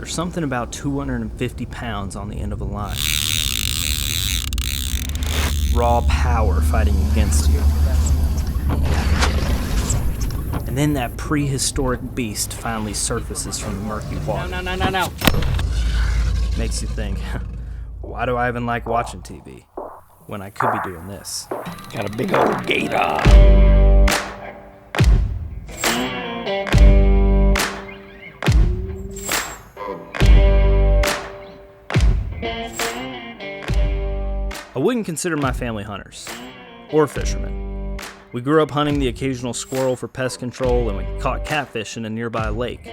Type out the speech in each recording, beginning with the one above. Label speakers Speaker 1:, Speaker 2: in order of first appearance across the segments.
Speaker 1: There's something about 250 pounds on the end of a line. Raw power fighting against you. And then that prehistoric beast finally surfaces from the murky water.
Speaker 2: No.
Speaker 1: Makes you think, why do I even like watching TV when I could be doing this?
Speaker 2: Got a big old gator.
Speaker 1: I wouldn't consider my family hunters or fishermen. We grew up hunting the occasional squirrel for pest control, and we caught catfish in a nearby lake.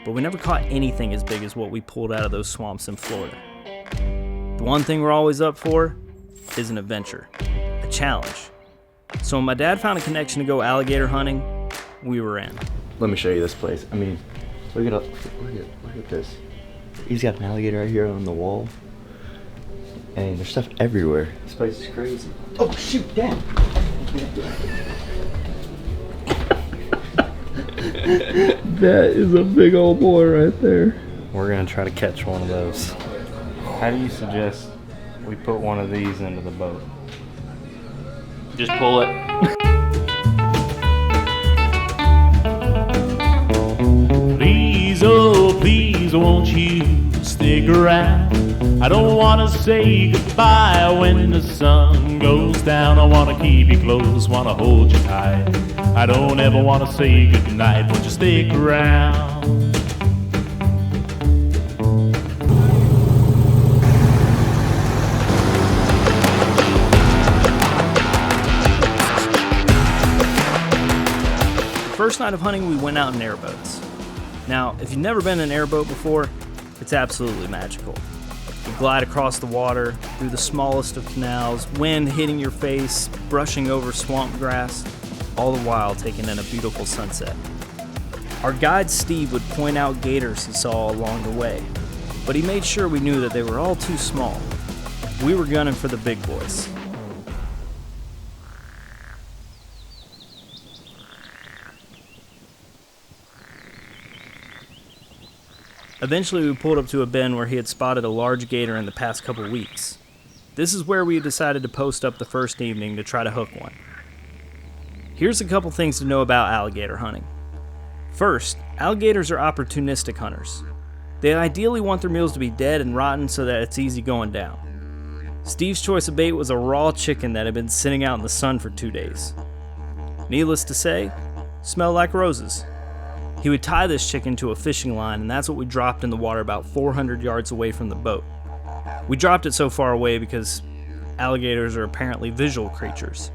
Speaker 1: But we never caught anything as big as what we pulled out of those swamps in Florida. The one thing we're always up for is an adventure, a challenge. So when my dad found a connection to go alligator hunting, we were in.
Speaker 3: Let me show you this place. I mean, look at this. He's got an alligator right here on the wall. And there's stuff everywhere. This place is crazy. Oh shoot, Dad! That is a big old boy right there.
Speaker 1: We're gonna try to catch one of those. How do you suggest we put one of these into the boat?
Speaker 3: Just pull it.
Speaker 4: Please, oh please, won't you stick around? I don't want to say goodbye when the sun goes down. I want to keep you close, want to hold you tight. I don't ever want to say goodnight, won't you stick around?
Speaker 1: The first night of hunting, we went out in airboats. Now, if you've never been in an airboat before, it's absolutely magical. You glide across the water, through the smallest of canals, wind hitting your face, brushing over swamp grass, all the while taking in a beautiful sunset. Our guide Steve would point out gators he saw along the way, but he made sure we knew that they were all too small. We were gunning for the big boys. Eventually, we pulled up to a bend where he had spotted a large gator in the past couple weeks. This is where we decided to post up the first evening to try to hook one. Here's a couple things to know about alligator hunting. First, alligators are opportunistic hunters. They ideally want their meals to be dead and rotten so that it's easy going down. Steve's choice of bait was a raw chicken that had been sitting out in the sun for 2 days. Needless to say, smelled like roses. He would tie this chicken to a fishing line, and that's what we dropped in the water about 400 yards away from the boat. We dropped it so far away because alligators are apparently visual creatures.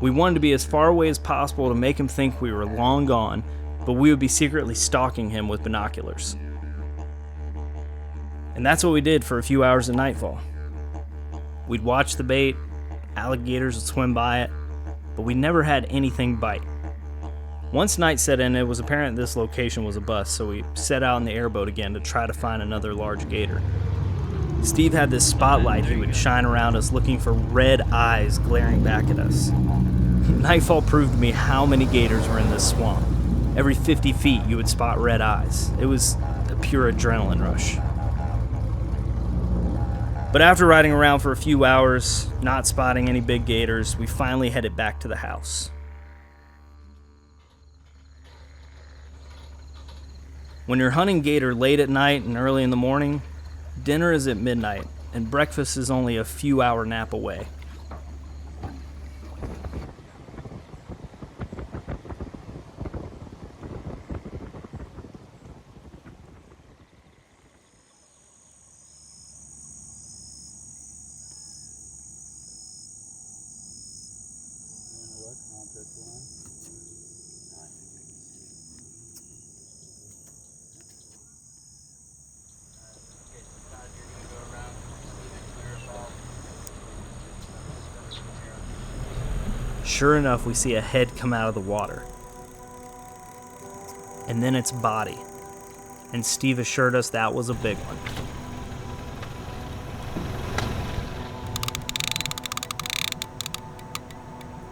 Speaker 1: We wanted to be as far away as possible to make him think we were long gone, but we would be secretly stalking him with binoculars. And that's what we did for a few hours at nightfall. We'd watch the bait, alligators would swim by it, but we never had anything bite. Once night set in, it was apparent this location was a bust, so we set out in the airboat again to try to find another large gator. Steve had this spotlight he would shine around us looking for red eyes glaring back at us. Nightfall proved to me how many gators were in this swamp. Every 50 feet you would spot red eyes. It was a pure adrenaline rush. But after riding around for a few hours, not spotting any big gators, we finally headed back to the house. When you're hunting gator late at night and early in the morning, dinner is at midnight, and breakfast is only a few-hour nap away. Sure enough, we see a head come out of the water. And then its body. And Steve assured us that was a big one.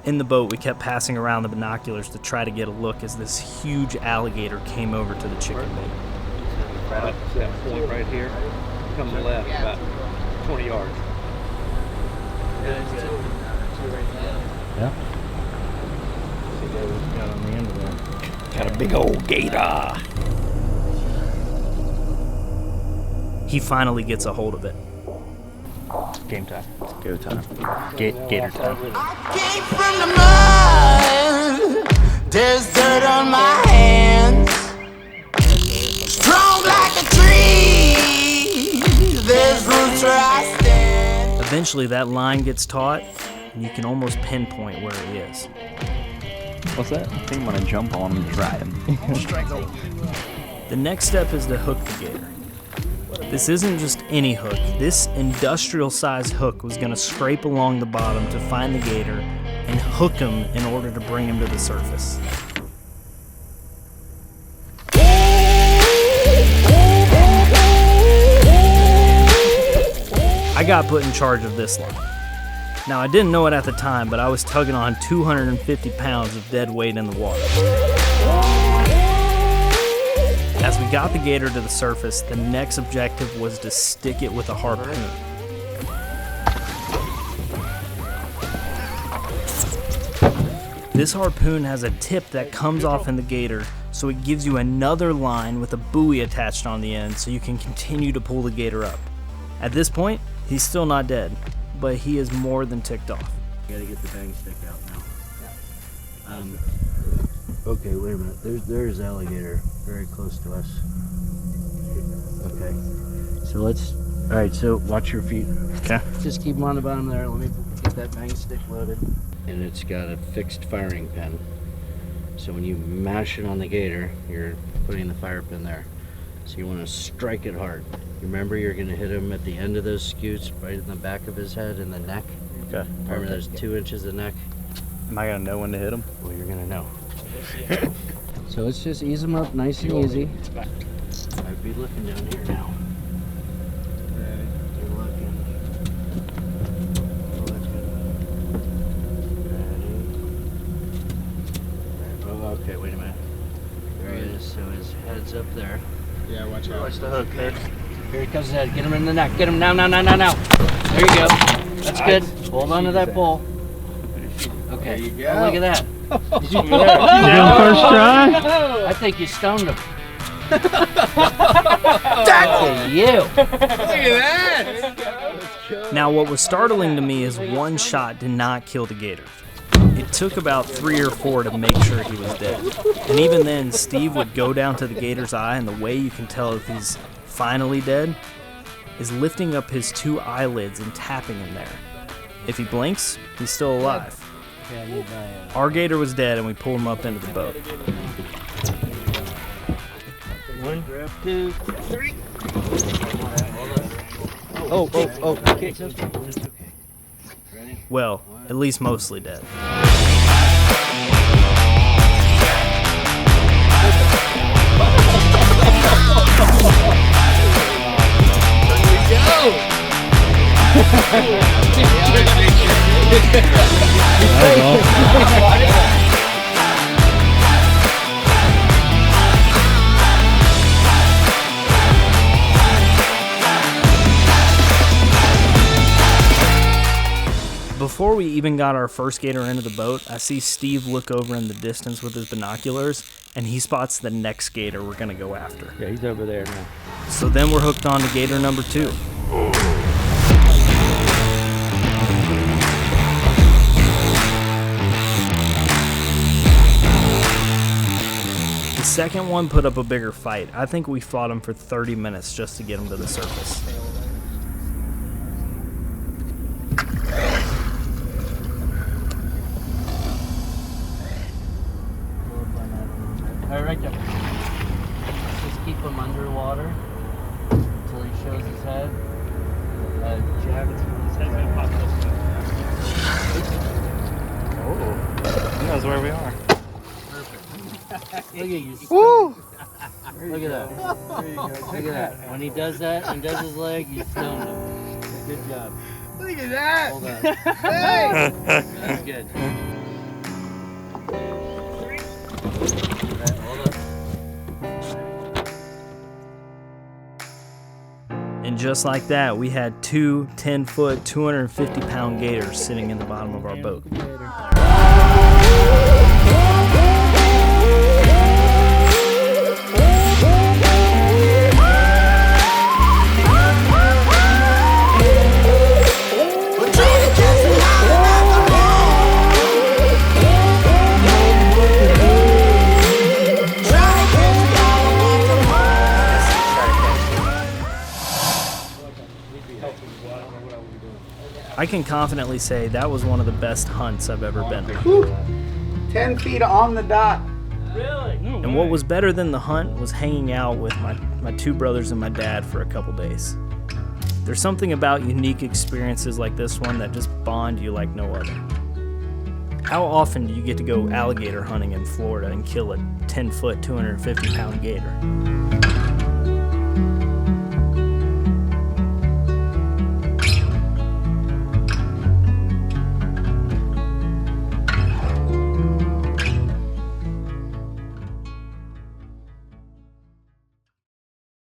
Speaker 1: In the boat, we kept passing around the binoculars to try to get a look as this huge alligator came over to the chicken bait.
Speaker 2: Right up to that point right here. Come left about 20 yards.
Speaker 3: Yeah.
Speaker 1: Got on the end of that.
Speaker 2: Got a big old gator.
Speaker 1: He finally gets a hold of it.
Speaker 3: Game time. It's go time. Gator time.
Speaker 5: Came from the mud. There's dirt on my hands. Strong like a tree. There's roots where I stand.
Speaker 1: Eventually, that line gets taut, and you can almost pinpoint where he is.
Speaker 3: What's that? I think I'm gonna jump on him and try him.
Speaker 1: The next step is to hook the gator. This isn't just any hook. This industrial-sized hook was going to scrape along the bottom to find the gator and hook him in order to bring him to the surface. I got put in charge of this line. Now, I didn't know it at the time, but I was tugging on 250 pounds of dead weight in the water. As we got the gator to the surface, the next objective was to stick it with a harpoon. This harpoon has a tip that comes off in the gator, so it gives you another line with a buoy attached on the end so you can continue to pull the gator up. At this point, he's still not dead, but he is more than ticked off.
Speaker 6: You gotta get the bang stick out now. Okay, wait a minute. There's alligator very close to us. Okay. So let's. All right. So watch your feet.
Speaker 1: Okay.
Speaker 6: Just keep them on the bottom there. Let me get that bang stick loaded. And it's got a fixed firing pin. So when you mash it on the gator, you're putting the fire pin there. So you want to strike it hard. Remember, you're going to hit him at the end of those scutes, right in the back of his head and the neck.
Speaker 1: Okay.
Speaker 6: Remember, there's 2 inches of neck.
Speaker 1: Am I gonna know when to hit him?
Speaker 6: Well, you're gonna know. So let's just ease them up nice and easy. I'd be looking down here now. You're looking. Oh, that's good. Ready. Oh, okay, wait a minute. There he is. So his head's up there.
Speaker 2: Yeah, watch out.
Speaker 6: Watch the hook there. Here he comes his head. Get him in the neck. Get him now, now, now, now, now. There you go. That's good. Hold on to that pole. Okay.
Speaker 2: There you go.
Speaker 6: Oh, look at that.
Speaker 2: Did you
Speaker 1: First try?
Speaker 6: I think you stoned him. That's you.
Speaker 2: Look at that!
Speaker 1: Now, what was startling to me is one shot did not kill the gator. It took about 3 or 4 to make sure he was dead. And even then, Steve would go down to the gator's eye, and the way you can tell if he's finally dead is lifting up his 2 eyelids and tapping him there. If he blinks, he's still alive. Our gator was dead, and we pulled him up into the boat.
Speaker 6: 1, 2, 3.
Speaker 2: Oh, okay.
Speaker 6: Ready?
Speaker 1: Well, at least mostly dead. Before we even got our first gator into the boat, I see Steve look over in the distance with his binoculars, and he spots the next gator we're gonna go after.
Speaker 2: Yeah, he's over there now.
Speaker 1: So then we're hooked on to gator number 2. The second one put up a bigger fight. I think we fought him for 30 minutes just to get him to the surface.
Speaker 6: All right, right there. Just keep him underwater until he shows his head. Jack, his head's gonna pop this way.
Speaker 3: Oh, he knows where we are.
Speaker 6: Perfect. Look at you. Woo! Look at that. Look at that. When he does that and does his leg, you stoned him. Good job.
Speaker 2: Look at that!
Speaker 6: Hold on.
Speaker 2: Hey!
Speaker 6: That's good. Hold up.
Speaker 1: And just like that, we had two 10-foot, 250-pound gators sitting in the bottom of our boat. I can confidently say that was one of the best hunts I've ever been on.
Speaker 7: 10 feet on the dot.
Speaker 1: And what was better than the hunt was hanging out with my two brothers and my dad for a couple days. There's something about unique experiences like this one that just bond you like no other. How often do you get to go alligator hunting in Florida and kill a 10-foot, 250-pound gator?